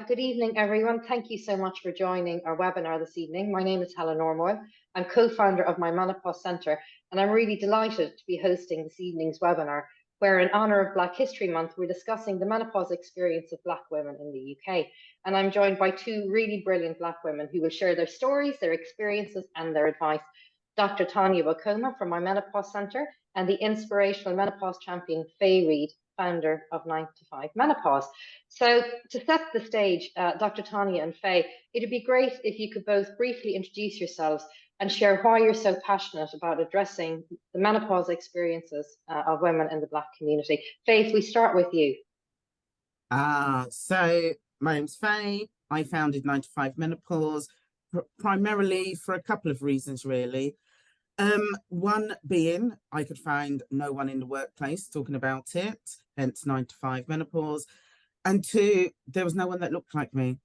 Good evening, everyone. Thank you so much for joining our webinar this evening. My name is Helen Ormoyle. I'm co-founder of my Menopause Centre, and I'm really delighted to be hosting this evening's webinar, where in honour of Black History Month, we're discussing the menopause experience of Black women in the UK. And I'm joined by two really brilliant Black women who will share their stories, their experiences, and their advice. Dr Tonye Wokoma from my Menopause Centre and the inspirational menopause champion, Fay Reid, founder of 9 to 5 Menopause. So to set the stage, Dr. Tonye and Fay, it'd be great if you could both briefly introduce yourselves and share why you're so passionate about addressing the menopause experiences of women in the Black community. Fay, if we start with you. So my name's Fay. I founded 9 to 5 Menopause primarily for a couple of reasons, really. One being I could find no one in the workplace talking about it, hence 9 to 5 Menopause. And two, there was no one that looked like me.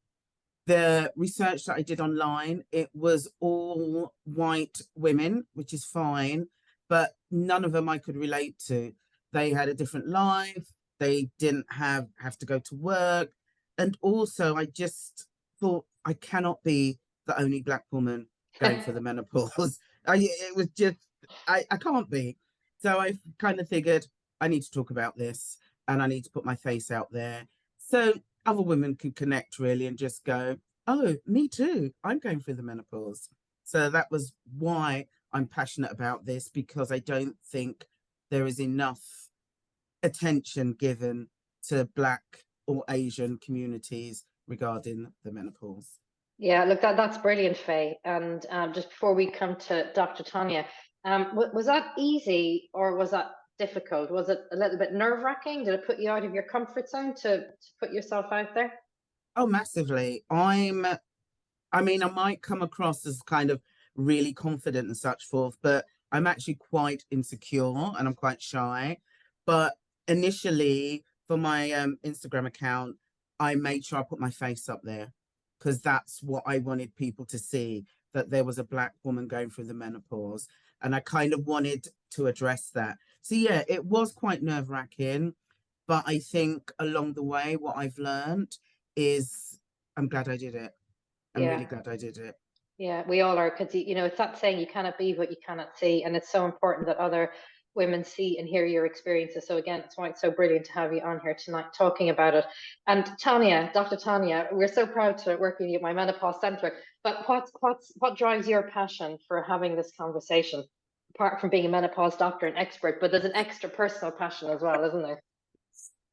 The research that I did online, it was all white women, which is fine, but none of them I could relate to. They had a different life. They didn't have to go to work. And also, I just thought I cannot be the only Black woman going for the menopause. It was just, I can't be. So I kind of figured I need to talk about this and I need to put my face out there. So other women can connect really and just go, oh, me too. I'm going through the menopause. So that was why I'm passionate about this, because I don't think there is enough attention given to Black or Asian communities regarding the menopause. Yeah, look, that's brilliant, Fay. And just before we come to Dr. Tonye, was that easy or was that difficult? Was it a little bit nerve-wracking? Did it put you out of your comfort zone to put yourself out there? Oh, massively. I mean, I might come across as kind of really confident and such forth, but I'm actually quite insecure and I'm quite shy. But initially, for my Instagram account, I made sure I put my face up there because that's what I wanted people to see, that there was a Black woman going through the menopause. And I kind of wanted to address that. So yeah, it was quite nerve-wracking, but I think along the way, what I've learned is I'm glad I did it. I'm Yeah. really glad I did it. Yeah, we all are, because it's that saying, you cannot be what you cannot see, and it's so important that other women see and hear your experiences. So again, it's why it's so brilliant to have you on here tonight talking about it. And Tonye, Dr. Tonye, we're so proud to work with you at my Menopause Centre. But what drives your passion for having this conversation? Apart from being a menopause doctor and expert, but there's an extra personal passion as well, isn't there?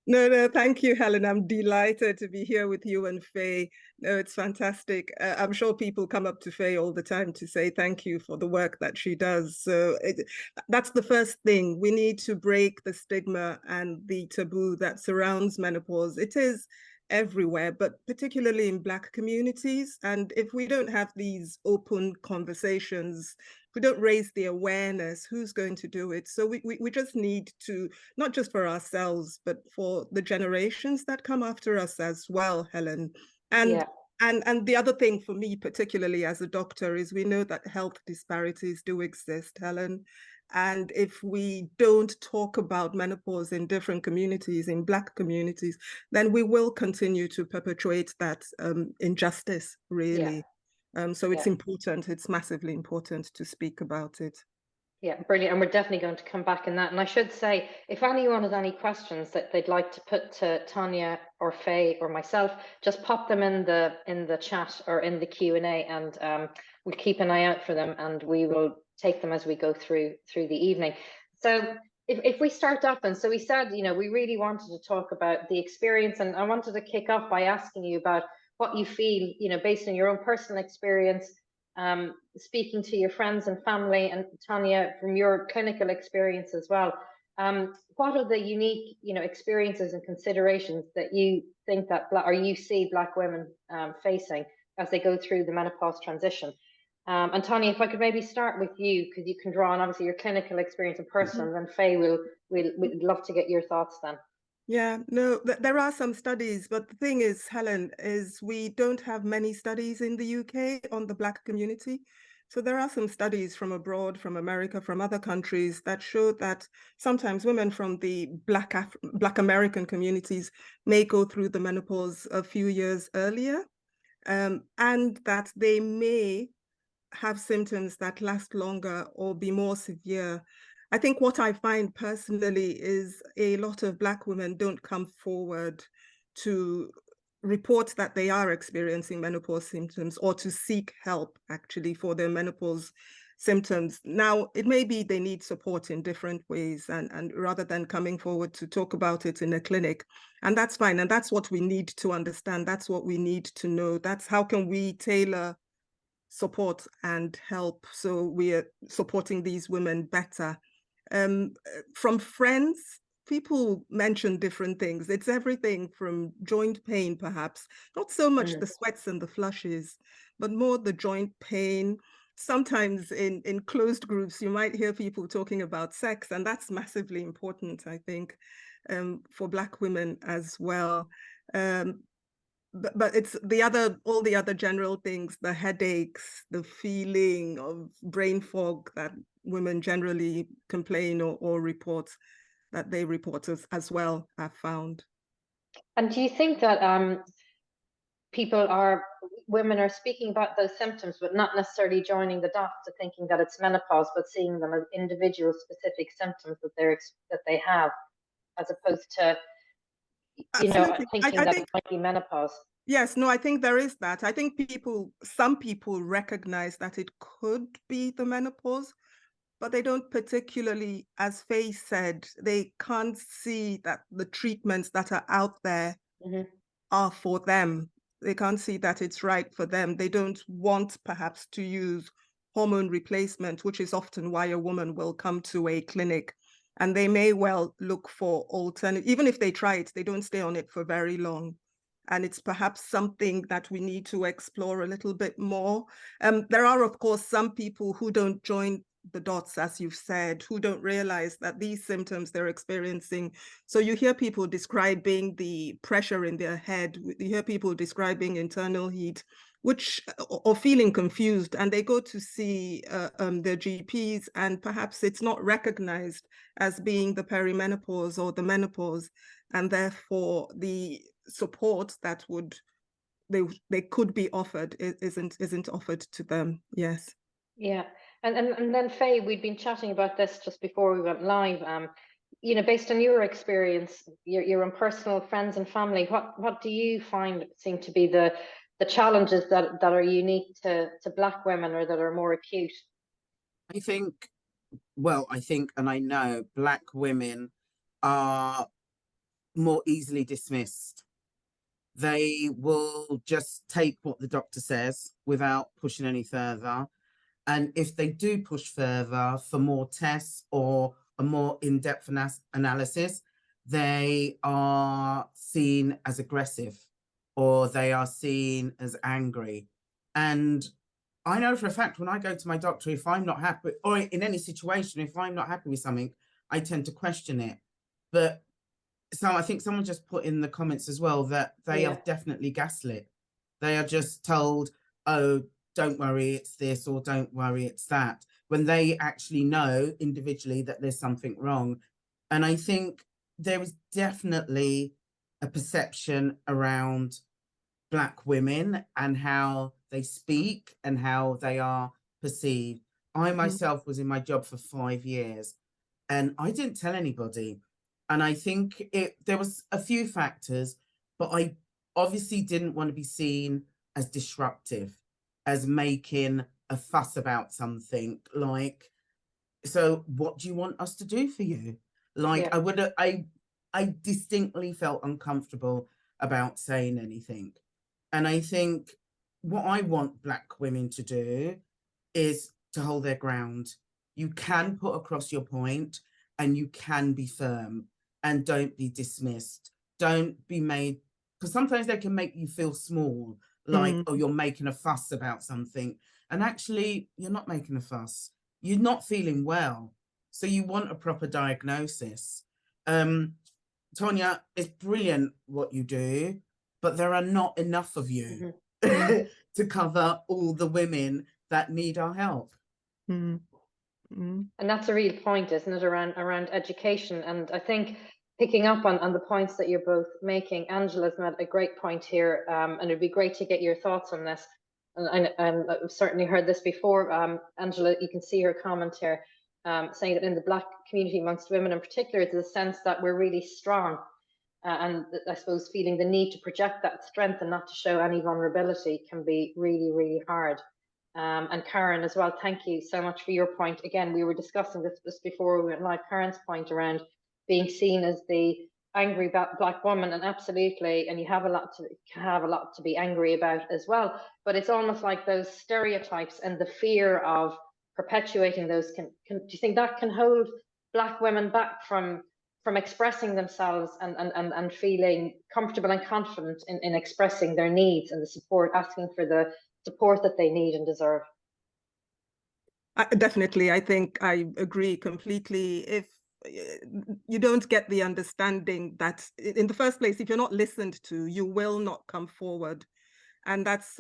No, thank you, Helen. I'm delighted to be here with you and Fay. No, it's fantastic. I'm sure people come up to Fay all the time to say thank you for the work that she does. So that's the first thing. We need to break the stigma and the taboo that surrounds menopause. It is everywhere, but particularly in Black communities. And if we don't have these open conversations, if we don't raise the awareness, who's going to do it? So we just need to, not just for ourselves, but for the generations that come after us as well, Helen. And the other thing for me, particularly as a doctor, is we know that health disparities do exist, Helen. And if we don't talk about menopause in different communities, in Black communities, then we will continue to perpetuate that injustice, really. So it's important, it's massively important to speak about it. Yeah, brilliant. And we're definitely going to come back in that. And I should say, if anyone has any questions that they'd like to put to Tonye or Fay or myself, just pop them in the chat or in the Q&A, and we'll keep an eye out for them, and we will take them as we go through the evening. So if we start off, and so we said, we really wanted to talk about the experience, and I wanted to kick off by asking you about what you feel, based on your own personal experience, speaking to your friends and family, and Tonye, from your clinical experience as well. What are the unique, experiences and considerations that you think that you see Black women facing as they go through the menopause transition? And Tonye, if I could maybe start with you, because you can draw on obviously your clinical experience in person, and then Fay, we'd love to get your thoughts then. Yeah, no, there are some studies, but the thing is, Helen, is we don't have many studies in the UK on the Black community. So there are some studies from abroad, from America, from other countries that show that sometimes women from the Black American communities may go through the menopause a few years earlier, and that they may have symptoms that last longer or be more severe. I think what I find personally is a lot of Black women don't come forward to report that they are experiencing menopause symptoms or to seek help actually for their menopause symptoms. Now, it may be they need support in different ways, and rather than coming forward to talk about it in a clinic, and that's fine. And that's what we need to understand. That's what we need to know. That's how can we tailor support and help so we are supporting these women better. From friends, people mention different things. It's everything from joint pain, perhaps, not so much the sweats and the flushes, but more the joint pain. Sometimes in closed groups, you might hear people talking about sex, and that's massively important, I think, for Black women as well. But it's all the other general things, the headaches, the feeling of brain fog that women generally complain or report, that they report as well, I've found. And do you think that women are speaking about those symptoms, but not necessarily joining the dots to thinking that it's menopause, but seeing them as individual specific symptoms that they have, as opposed to, Absolutely. thinking that it might be menopause? Yes, no, I think there is that. I think some people recognize that it could be the menopause, but they don't particularly, as Fay said, they can't see that the treatments that are out there are for them. They can't see that it's right for them. They don't want perhaps to use hormone replacement, which is often why a woman will come to a clinic, and they may well look for alternative. Even if they try it, they don't stay on it for very long. And it's perhaps something that we need to explore a little bit more. There are, of course, some people who don't join the dots, as you've said, who don't realize that these symptoms they're experiencing. So you hear people describing the pressure in their head, you hear people describing internal heat, or feeling confused, and they go to see their GPs, and perhaps it's not recognized as being the perimenopause or the menopause, and therefore the support that they could be offered isn't offered to them. Yes. Yeah. And then Fay, we'd been chatting about this just before we went live. Based on your experience, your own personal friends and family, what do you find seem to be the challenges that are unique to Black women, or that are more acute? I think, and I know Black women are more easily dismissed. They will just take what the doctor says without pushing any further. And if they do push further for more tests or a more in-depth analysis, they are seen as aggressive, or they are seen as angry. And I know for a fact, when I go to my doctor, if I'm not happy, or in any situation, if I'm not happy with something, I tend to question it. But so I think someone just put in the comments as well that they are definitely gaslit. They are just told, oh, don't worry, it's this, or don't worry, it's that, when they actually know individually that there's something wrong. And I think there is definitely a perception around Black women and how they speak and how they are perceived. I myself was in my job for 5 years and I didn't tell anybody. And I think there was a few factors, but I obviously didn't want to be seen as disruptive, as making a fuss about something. Like, so what do you want us to do for you? Like, I distinctly felt uncomfortable about saying anything. And I think what I want Black women to do is to hold their ground. You can put across your point and you can be firm, and don't be dismissed. Don't be made, because sometimes they can make you feel small, like, oh, you're making a fuss about something. And actually, you're not making a fuss. You're not feeling well. So you want a proper diagnosis. Tonye, it's brilliant what you do, but there are not enough of you to cover all the women that need our help. Mm. Mm. And that's a real point, isn't it, around education? And I think picking up on the points that you're both making, Angela's made a great point here, and it'd be great to get your thoughts on this. And I've certainly heard this before. Angela, you can see her comment here, saying that in the Black community, amongst women in particular, there's a sense that we're really strong. And I suppose feeling the need to project that strength and not to show any vulnerability can be really, really hard. And Karen as well, thank you so much for your point. Again, we were discussing this before we went live. Karen's point around being seen as the angry Black woman, and absolutely, and you have a lot to be angry about as well. But it's almost like those stereotypes and the fear of perpetuating those. Do you think that can hold Black women back from expressing themselves and feeling comfortable and confident in expressing their needs and the support, asking for the support that they need and deserve? Definitely, I think I agree completely. If you don't get the understanding that in the first place, if you're not listened to, you will not come forward. And that's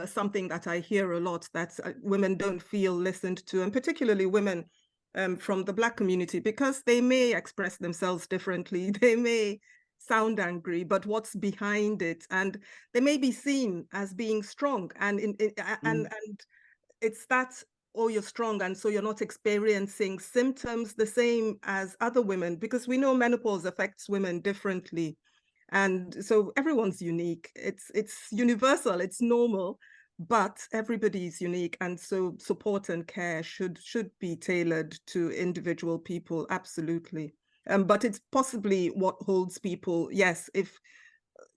something that I hear a lot, that women don't feel listened to, and particularly women from the Black community, because they may express themselves differently. They may sound angry, but what's behind it? And they may be seen as being strong. And and it's that, oh, you're strong, and so you're not experiencing symptoms the same as other women, because we know menopause affects women differently. And so everyone's unique. It's universal, it's normal, but everybody's unique. And so support and care should be tailored to individual people, absolutely. But it's possibly what holds people, yes, if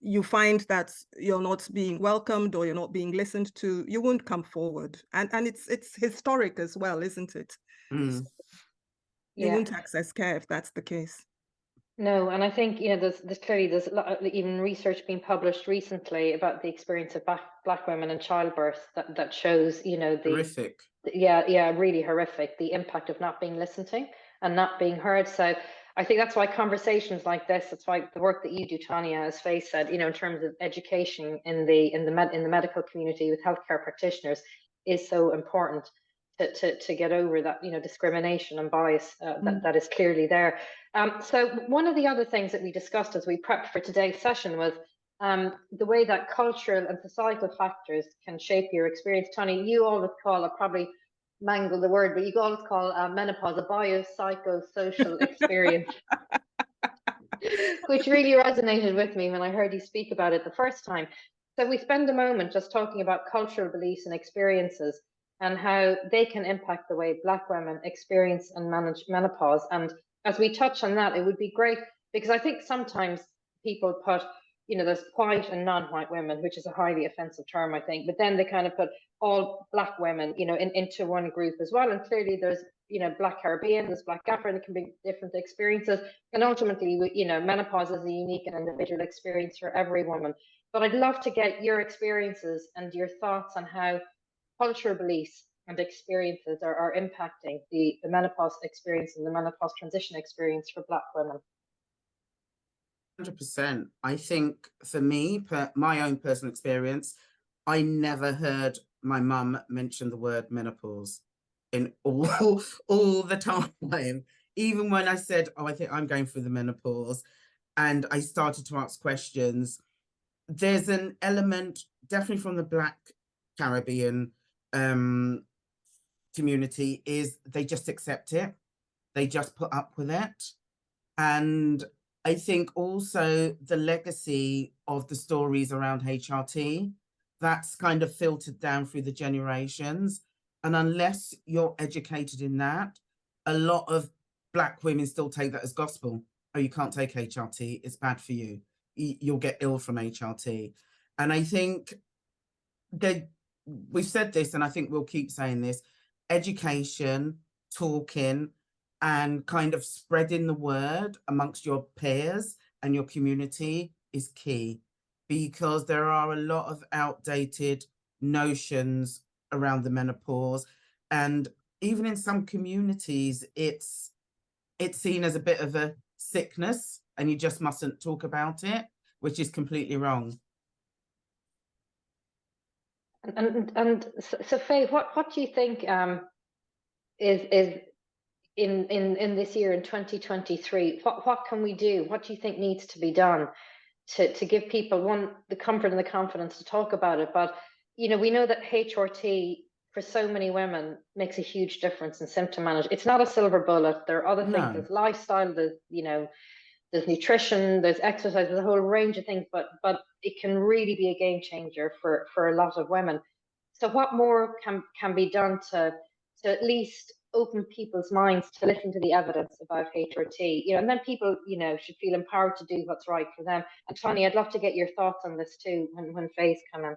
you find that you're not being welcomed or you're not being listened to, you won't come forward. And it's historic as well, isn't it? Mm. You won't access care if that's the case. No, and I think, you know, there's clearly a lot of even research being published recently about the experience of Black women in childbirth that shows, you know, Horrific. really horrific, the impact of not being listened to and not being heard. So I think that's why conversations like this, that's why the work that you do, Tonye, as Fay said, you know, in terms of education in the medical community with healthcare practitioners, is so important to get over that, you know, discrimination and bias that is clearly there. So one of the other things that we discussed as we prepped for today's session was the way that cultural and societal factors can shape your experience. Tonye, you always call, I probably mangle the word, but you always call menopause a biopsychosocial experience, which really resonated with me when I heard you speak about it the first time. So we spend a moment just talking about cultural beliefs and experiences and how they can impact the way Black women experience and manage menopause. And as we touch on that, it would be great, because I think sometimes people put, you know, there's white and non-white women, which is a highly offensive term, I think, but then they kind of put all Black women, you know, into one group as well. And clearly there's, you know, Black Caribbean, there's Black Afro, there can be different experiences. And ultimately, you know, menopause is a unique and individual experience for every woman. But I'd love to get your experiences and your thoughts on how cultural beliefs and experiences are impacting the menopause experience and the menopause transition experience for Black women. 100%. I think for me, my own personal experience, I never heard my mum mention the word menopause in all the time. Even when I said, oh, I think I'm going through the menopause, and I started to ask questions, there's an element definitely from the Black Caribbean community, is they just accept it. They just put up with it. And I think also the legacy of the stories around HRT, that's kind of filtered down through the generations. And unless you're educated in that, a lot of Black women still take that as gospel. Oh, you can't take HRT, it's bad for you. You'll get ill from HRT. And I think that we've said this, and I think we'll keep saying this, education, talking, and kind of spreading the word amongst your peers and your community is key, because there are a lot of outdated notions around the menopause. And even in some communities, it's seen as a bit of a sickness and you just mustn't talk about it, which is completely wrong. So Faye, what do you think is in this year in 2023? What can we do? What do you think needs to be done to give people, one, the comfort and the confidence to talk about it? But you know, we know that HRT for so many women makes a huge difference in symptom management. It's not a silver bullet. There are other things. No. There's lifestyle. There's, you know, there's nutrition, there's exercise, there's a whole range of things, but it can really be a game changer for a lot of women. So what more can be done to at least open people's minds to listen to the evidence about HRT, you know, and then people, you know, should feel empowered to do what's right for them. And Tonye, I'd love to get your thoughts on this too when Fay's come in.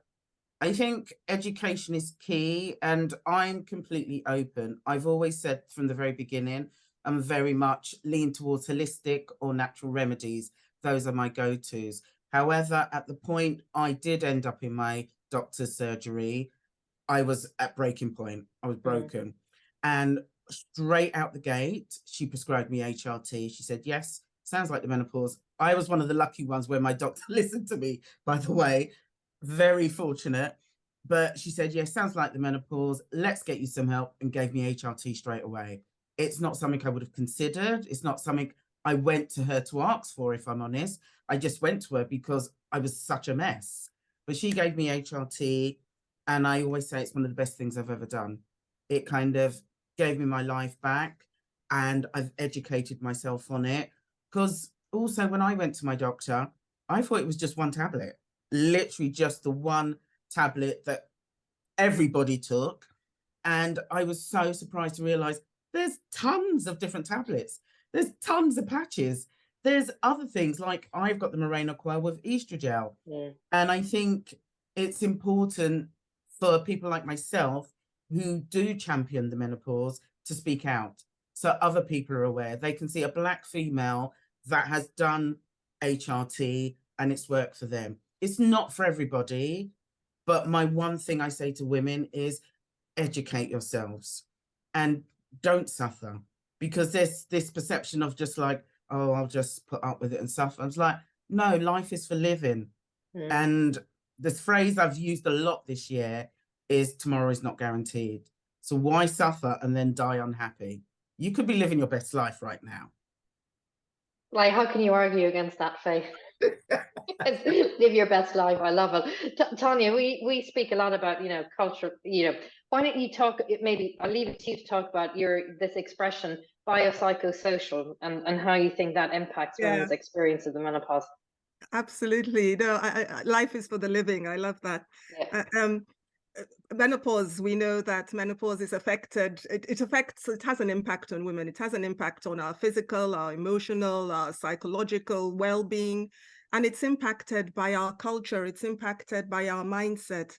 I think education is key, and I'm completely open. I've always said from the very beginning, I'm very much lean towards holistic or natural remedies. Those are my go-tos. However, at the point I did end up in my doctor's surgery, I was at breaking point. I was broken. And straight out the gate, she prescribed me HRT. She said, yes, sounds like the menopause. I was one of the lucky ones where my doctor listened to me, by the way. Very fortunate. But she said, yes, sounds like the menopause. Let's get you some help, and gave me HRT straight away. It's not something I would have considered. It's not something I went to her to ask for, if I'm honest. I just went to her because I was such a mess. But she gave me HRT, and I always say it's one of the best things I've ever done. It kind of gave me my life back, and I've educated myself on it. Because also when I went to my doctor, I thought it was just one tablet, literally just the one tablet that everybody took. And I was so surprised to realize there's tons of different tablets. There's tons of patches. There's other things, like I've got the Mirena Coil with estrogel. And I think it's important for people like myself who do champion the menopause to speak out, so other people are aware. They can see a Black female that has done HRT and it's worked for them. It's not for everybody, but my one thing I say to women is educate yourselves and don't suffer, because there's this perception of just like, oh, I'll just put up with it and suffer. I was like, no, life is for living. And this phrase I've used a lot this year is tomorrow is not guaranteed. So why suffer and then die unhappy? You could be living your best life right now. Like, how can you argue against that, Faye? Live your best life. I love it. Tonye, we speak a lot about, you know, culture. You know, why don't you talk? Maybe I'll leave it to you to talk about this expression biopsychosocial and how you think that impacts women's experience of the menopause. Absolutely. No, life is for the living. I love that. Yeah. Menopause, we know that menopause is affected, it has an impact on women. It has an impact on our physical, our emotional, our psychological well-being, and it's impacted by our culture. It's impacted by our mindset,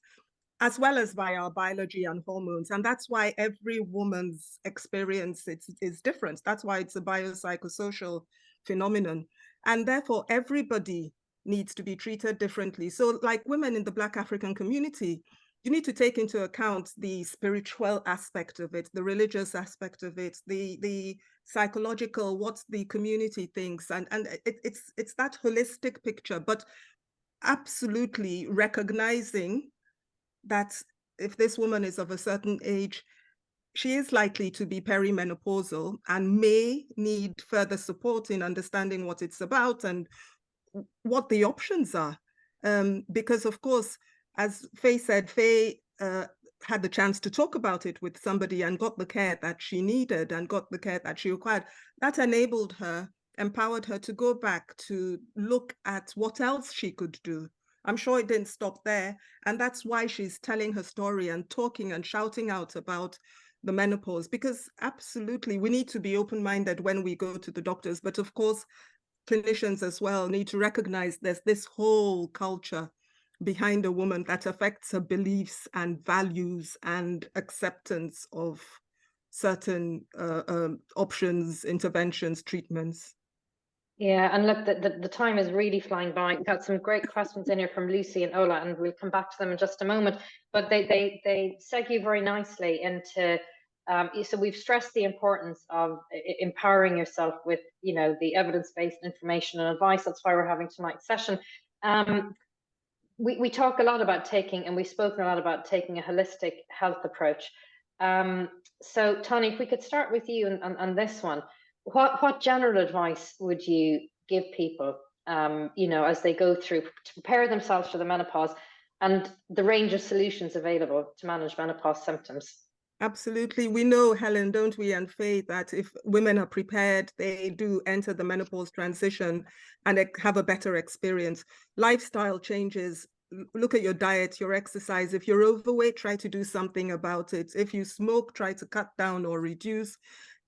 as well as by our biology and hormones. And that's why every woman's experience is different. That's why it's a biopsychosocial phenomenon. And therefore, everybody needs to be treated differently. So like women in the Black African community, you need to take into account the spiritual aspect of it, the religious aspect of it, the psychological, what the community thinks. And it's that holistic picture, but absolutely recognizing that if this woman is of a certain age, she is likely to be perimenopausal and may need further support in understanding what it's about and what the options are. Because of course, as Fay said, Fay had the chance to talk about it with somebody and got the care that she needed and got the care that she required. That enabled her, empowered her to go back to look at what else she could do. I'm sure it didn't stop there. And that's why she's telling her story and talking and shouting out about the menopause, because absolutely we need to be open-minded when we go to the doctors. But of course, clinicians as well need to recognize there's this whole culture behind a woman that affects her beliefs and values and acceptance of certain options, interventions, treatments. Yeah, and look, the time is really flying by. We've got some great questions in here from Lucy and Ola, and we'll come back to them in just a moment. But they segue very nicely into, so we've stressed the importance of empowering yourself with, you know, the evidence-based information and advice. That's why we're having tonight's session. we talk a lot about taking, and we've spoken a lot about taking a holistic health approach. So Tonye, if we could start with you on this one, what general advice would you give people, you know, as they go through to prepare themselves for the menopause and the range of solutions available to manage menopause symptoms? Absolutely. We know, Helen, don't we, and Fay, that if women are prepared, they do enter the menopause transition and have a better experience. Lifestyle changes. Look at your diet, your exercise. If you're overweight, try to do something about it. If you smoke, try to cut down or reduce.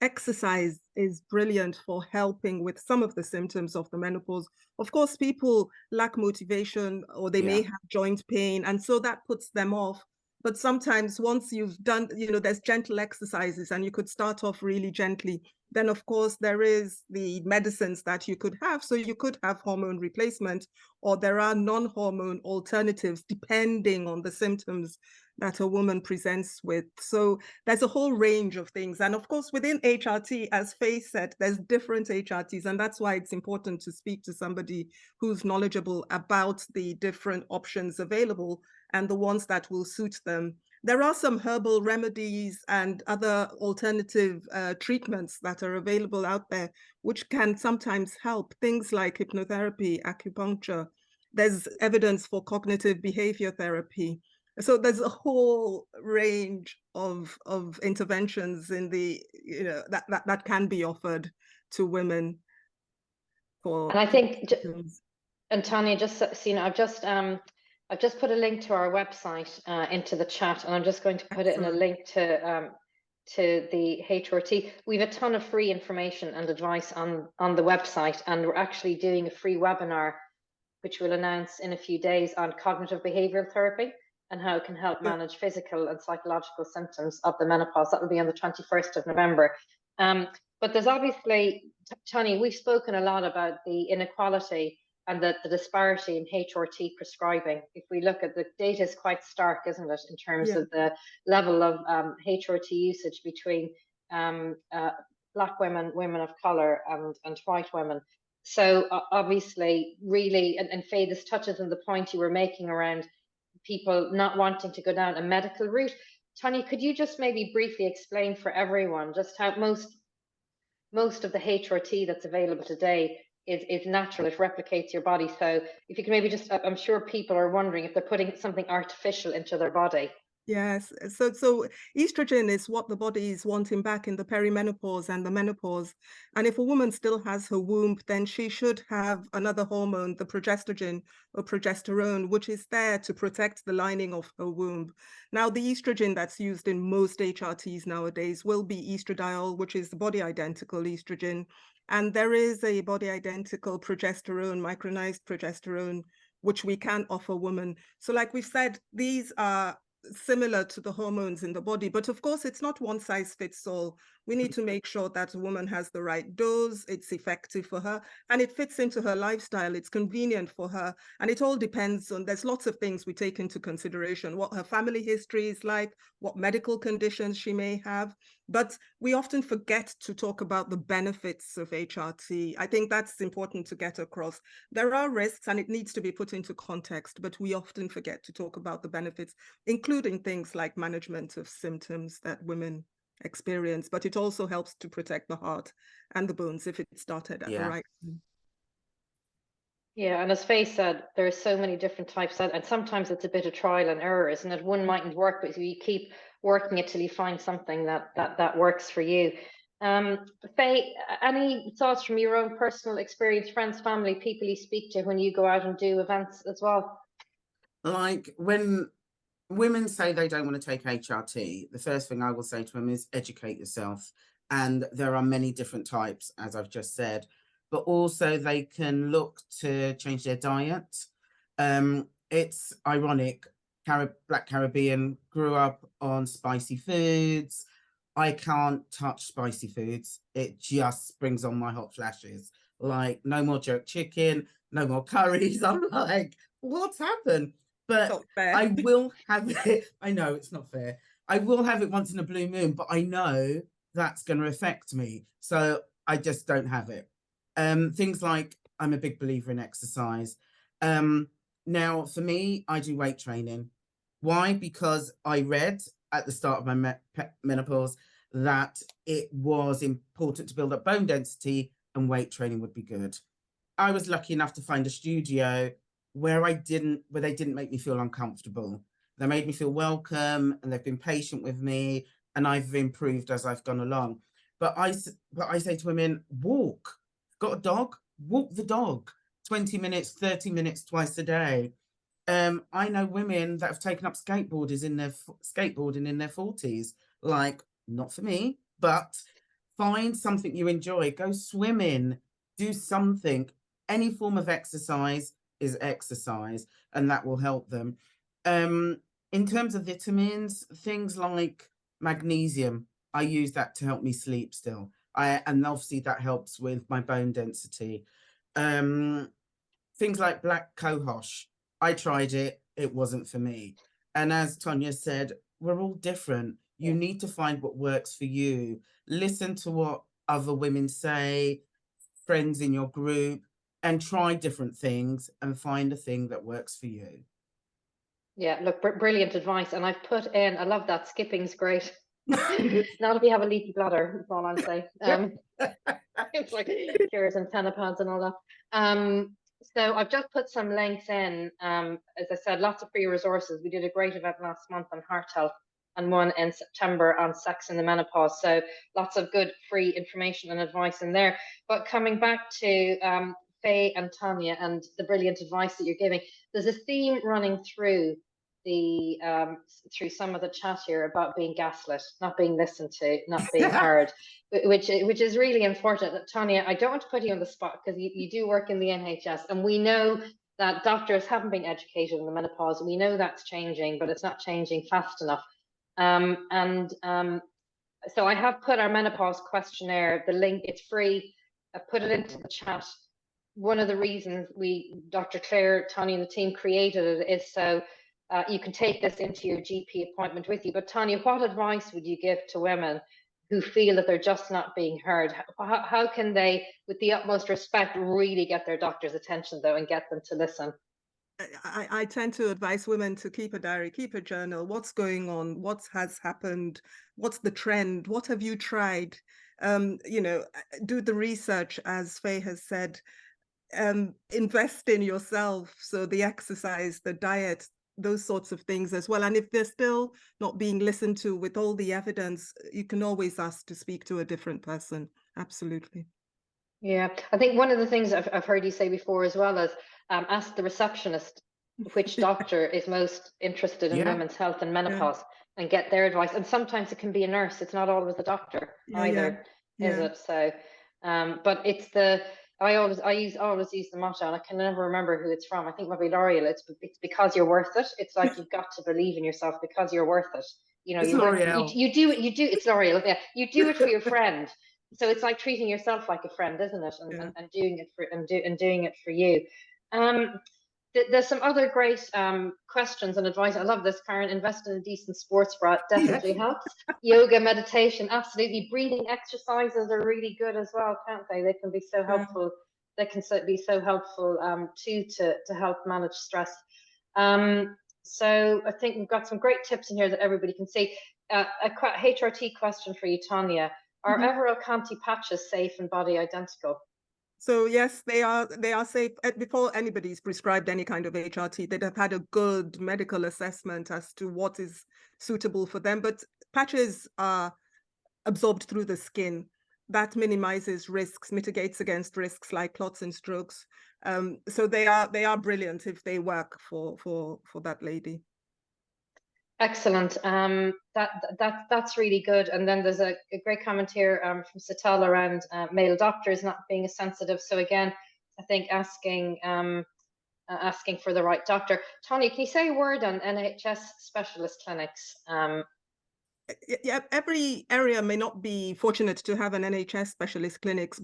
Exercise is brilliant for helping with some of the symptoms of the menopause. Of course, people lack motivation, or they may have joint pain, and so that puts them off. But sometimes once you've done, you know, there's gentle exercises and you could start off really gently. Then, of course, there is the medicines that you could have. So you could have hormone replacement, or there are non-hormone alternatives depending on the symptoms that a woman presents with. So there's a whole range of things. And of course, within HRT, as Fay said, there's different HRTs. And that's why it's important to speak to somebody who's knowledgeable about the different options available and the ones that will suit them. There are some herbal remedies and other alternative treatments that are available out there, which can sometimes help. Things like hypnotherapy, acupuncture. There's evidence for cognitive behavior therapy. So there's a whole range of interventions in the, you know, that can be offered to women. And I think, and Tonye, just so you know, I've just put a link to our website into the chat, and I'm just going to put it in a link to the HRT. We have a ton of free information and advice on the website, and we're actually doing a free webinar, which we'll announce in a few days, on cognitive behavioral therapy and how it can help manage physical and psychological symptoms of the menopause. That will be on the 21st of November. But there's obviously, Tonye, we've spoken a lot about the inequality and the disparity in HRT prescribing. If we look at the data, is quite stark, isn't it, in terms of the level of HRT usage between Black women, women of colour, and white women. So obviously, really, and Fay, this touches on the point you were making around people not wanting to go down a medical route. Tonye, could you just maybe briefly explain for everyone just how most of the HRT that's available today is natural, it replicates your body. So if you can maybe just, I'm sure people are wondering if they're putting something artificial into their body. Yes, so estrogen is what the body is wanting back in the perimenopause and the menopause. And if a woman still has her womb, then she should have another hormone, the progestogen or progesterone, which is there to protect the lining of her womb. Now, the estrogen that's used in most HRTs nowadays will be estradiol, which is the body identical estrogen. And there is a body identical progesterone, micronized progesterone, which we can offer women. So like we've said, these are similar to the hormones in the body, but of course it's not one size fits all. We need to make sure that a woman has the right dose, it's effective for her, and it fits into her lifestyle, it's convenient for her. And it all depends on, there's lots of things we take into consideration, what her family history is like, what medical conditions she may have. But we often forget to talk about the benefits of HRT. I think that's important to get across. There are risks and it needs to be put into context, but we often forget to talk about the benefits, including things like management of symptoms that women experience, but it also helps to protect the heart and the bones if it's started at the right time. Yeah, and as Fay said, there are so many different types, and sometimes it's a bit of trial and error, isn't it? One mightn't work, but you keep working it till you find something that works for you. Fay, any thoughts from your own personal experience, friends, family, people you speak to when you go out and do events as well? Like when women say they don't want to take HRT, the first thing I will say to them is educate yourself. And there are many different types, as I've just said, but also they can look to change their diet. It's ironic, Black Caribbean, grew up on spicy foods. I can't touch spicy foods. It just brings on my hot flashes. Like, no more jerk chicken, no more curries. I'm like, what's happened? But I will have it. I know it's not fair. I will have it once in a blue moon, but I know that's going to affect me. So I just don't have it. Things like, I'm a big believer in exercise. Now, for me, I do weight training. Why? Because I read at the start of my menopause that it was important to build up bone density and weight training would be good. I was lucky enough to find a studio where they didn't make me feel uncomfortable. They made me feel welcome, and they've been patient with me, and I've improved as I've gone along. But I say to women, walk. Got a dog? Walk the dog. 20 minutes, 30 minutes twice a day. I know women that have taken up skateboarding in their 40s. Like, not for me, but find something you enjoy. Go swimming, do something. Any form of exercise is exercise, and that will help them. In terms of vitamins, things like magnesium, I use that to help me sleep still. And obviously that helps with my bone density. Things like black cohosh, I tried it, it wasn't for me. And as Tonye said, we're all different. You need to find what works for you. Listen to what other women say, friends in your group, and try different things and find a thing that works for you. Yeah, look, brilliant advice. And I've put in, I love that, skipping's great. Not if you have a leaky bladder, that's all I'm saying. It's like cures and Menopause and all that. So I've just put some links in. As I said, lots of free resources. We did a great event last month on heart health and one in September on sex in the menopause. So lots of good free information and advice in there. But coming back to Fay and Tonye and the brilliant advice that you're giving, there's a theme running through the through some of the chat here about being gaslit, not being listened to, not being heard, which is really important. Tonye, I don't want to put you on the spot because you do work in the NHS, and we know that doctors haven't been educated in the menopause. We know that's changing, but it's not changing fast enough. So I have put our menopause questionnaire, the link, it's free. I put it into the chat. One of the reasons Dr. Claire, Tonye, and the team created it is so you can take this into your GP appointment with you. But Tonye, what advice would you give to women who feel that they're just not being heard? How can they, with the utmost respect, really get their doctor's attention, though, and get them to listen? I tend to advise women to keep a diary, keep a journal. What's going on? What has happened? What's the trend? What have you tried? Do the research, as Fay has said. Invest in yourself. So the exercise, the diet, those sorts of things as well. And if they're still not being listened to with all the evidence, you can always ask to speak to a different person. Absolutely. Yeah, I think one of the things I've heard you say before as well is ask the receptionist which doctor is most interested in women's health and menopause and get their advice. And sometimes it can be a nurse. It's not always a doctor either, is it? So, but it's I always use the motto, and I can never remember who it's from. I think maybe L'Oreal. It's because you're worth it. It's like you've got to believe in yourself because you're worth it. You know, it's you do it. It's L'Oreal. Yeah, you do it for your friend. So it's like treating yourself like a friend, isn't it? And doing it for doing it for you. There's some other great questions and advice. I love this, Karen. Invest in a decent sports bra definitely helps. Yoga, meditation, absolutely. Breathing exercises are really good as well, can't they? They can be so helpful. They can be so helpful too to help manage stress. So I think we've got some great tips in here that everybody can see. A HRT question for you, Tonye. Are Everil Conti patches safe and body identical? So yes, they are safe. Before anybody's prescribed any kind of HRT, they'd have had a good medical assessment as to what is suitable for them. But patches are absorbed through the skin. That minimizes risks, mitigates against risks like clots and strokes. So they are brilliant if they work for that lady. Excellent. That's really good. And then there's a great comment here from Sital around male doctors not being as sensitive. So again, I think asking for the right doctor. Tonye, can you say a word on NHS specialist clinics? Yeah, every area may not be fortunate to have an NHS specialist clinic,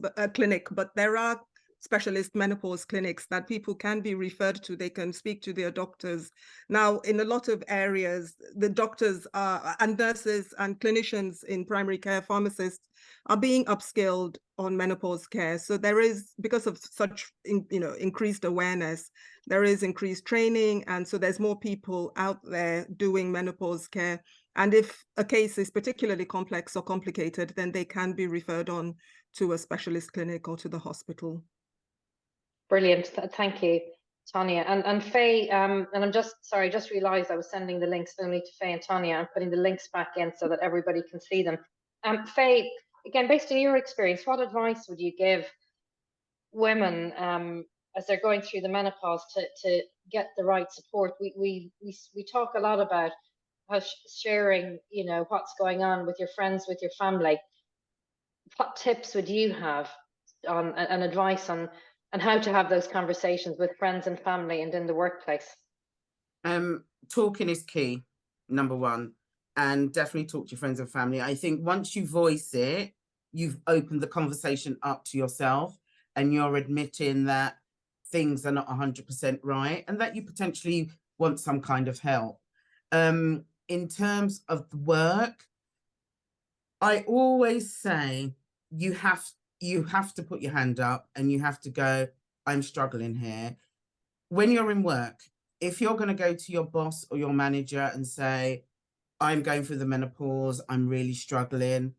but there are specialist menopause clinics that people can be referred to. They can speak to their doctors. Now, in a lot of areas, the doctors and nurses and clinicians in primary care, pharmacists, are being upskilled on menopause care. So there is, because of such increased awareness, there is increased training, and so there's more people out there doing menopause care. And if a case is particularly complex or complicated, then they can be referred on to a specialist clinic or to the hospital. Brilliant. Thank you, Tonye. And Fay, and I'm just realized I was sending the links only to Fay and Tonye. I'm putting the links back in so that everybody can see them. Fay, again, based on your experience, what advice would you give women as they're going through the menopause to get the right support? We talk a lot about how sharing, what's going on with your friends, with your family. What tips would you have on and advice on how to have those conversations with friends and family and in the workplace? Talking is key, number one, and definitely talk to your friends and family. I think once you voice it, you've opened the conversation up to yourself, and you're admitting that things are not 100% right and that you potentially want some kind of help. In terms of the work, I always say you have to put your hand up and you have to go, I'm struggling here. When you're in work, if you're going to go to your boss or your manager and say, I'm going through the menopause, I'm really struggling,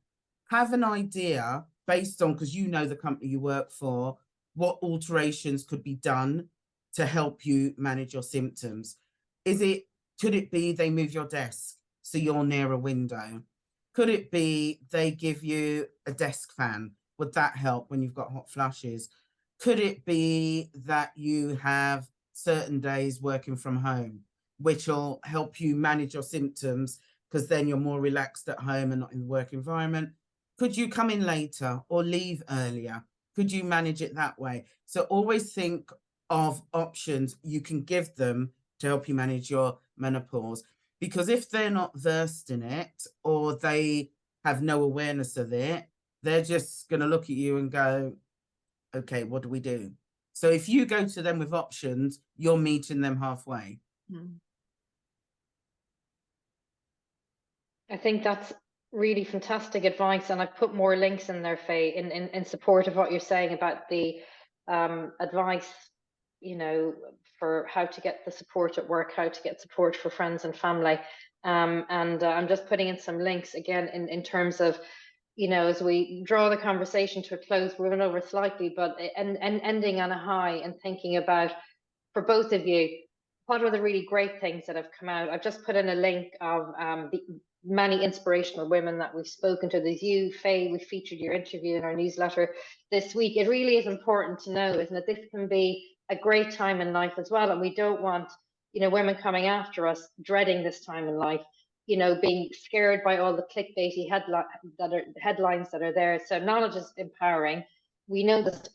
have an idea based on, because you know the company you work for, what alterations could be done to help you manage your symptoms. Could it be they move your desk so you're near a window? Could it be they give you a desk fan? Would that help when you've got hot flushes? Could it be that you have certain days working from home, which will help you manage your symptoms because then you're more relaxed at home and not in the work environment? Could you come in later or leave earlier? Could you manage it that way? So always think of options you can give them to help you manage your menopause. Because if they're not versed in it or they have no awareness of it, they're just going to look at you and go, okay, what do we do? So if you go to them with options, you're meeting them halfway. I think that's really fantastic advice, and I've put more links in there, Fay, in support of what you're saying about the advice, for how to get the support at work, how to get support for friends and family. And I'm just putting in some links again in terms of, as we draw the conversation to a close, we're going over slightly, but and ending on a high and thinking about, for both of you, what are the really great things that have come out? I've just put in a link of the many inspirational women that we've spoken to. There's you, Fay, we featured your interview in our newsletter this week. It really is important to know, isn't it? This can be a great time in life as well. And we don't want, women coming after us dreading this time in life, being scared by all the clickbaity headlines that are there. So knowledge is empowering. We know that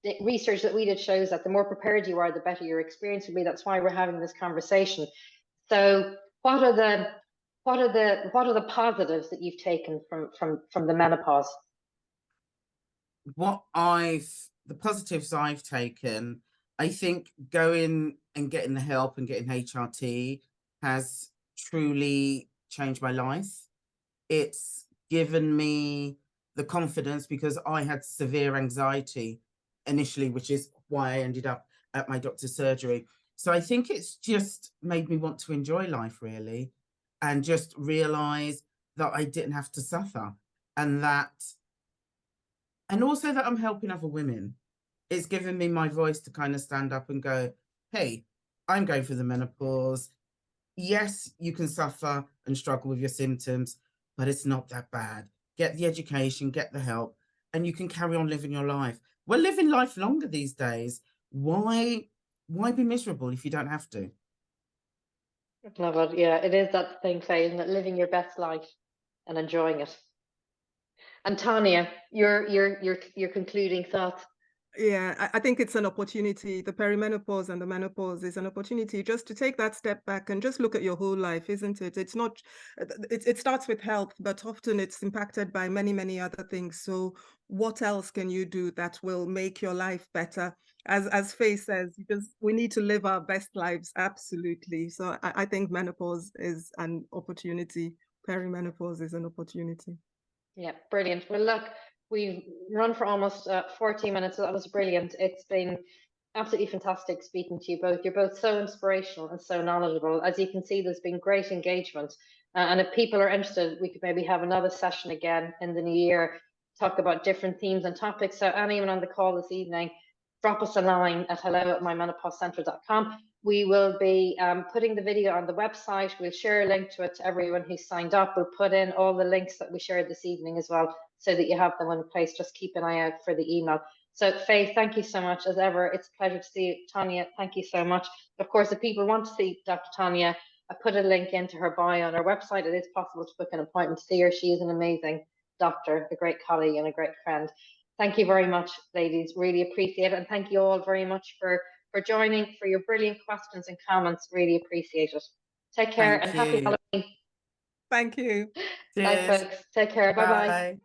the research that we did shows that the more prepared you are, the better your experience will be. That's why we're having this conversation. So what are the positives that you've taken from the menopause? The positives I've taken, I think going and getting the help and getting HRT has truly changed my life. It's given me the confidence, because I had severe anxiety initially, which is why I ended up at my doctor's surgery. So I think it's just made me want to enjoy life, really, and just realize that I didn't have to suffer, and also that I'm helping other women. It's given me my voice to kind of stand up and go, hey, I'm going through the menopause. Yes, you can suffer and struggle with your symptoms, but it's not that bad. Get the education, get the help, and you can carry on living your life. We're living life longer these days. Why be miserable if you don't have to? Love it. Yeah, it is that thing, Fay, isn't it? Living your best life and enjoying it. And Tonye, your concluding thoughts. Yeah, I think it's an opportunity. The perimenopause and the menopause is an opportunity just to take that step back and just look at your whole life, isn't it? It's not, it starts with health, but often it's impacted by many, many other things. So what else can you do that will make your life better? As Faye says, because we need to live our best lives. Absolutely. So I think menopause is an opportunity. Perimenopause is an opportunity. Yeah, brilliant. Well, look, we've run for almost 40 minutes. So that was brilliant. It's been absolutely fantastic speaking to you both. You're both so inspirational and so knowledgeable. As you can see, there's been great engagement. And if people are interested, we could maybe have another session again in the new year, talk about different themes and topics. So anyone on the call this evening, drop us a line at hello@mymenopausecentre.com. We will be putting the video on the website. We'll share a link to it to everyone who's signed up. We'll put in all the links that we shared this evening as well, so that you have them in place. Just keep an eye out for the email. So Fay, thank you so much as ever. It's a pleasure to see you. Tonye, thank you so much. Of course, if people want to see Dr. Tonye, I put a link into her bio on her website. It is possible to book an appointment to see her. She is an amazing doctor, a great colleague and a great friend. Thank you very much, ladies. Really appreciate it. And thank you all very much for joining, for your brilliant questions and comments. Really appreciate it. Take care and happy Halloween. Thank you. Bye, Cheers. folks. Take care. Bye-bye. Bye.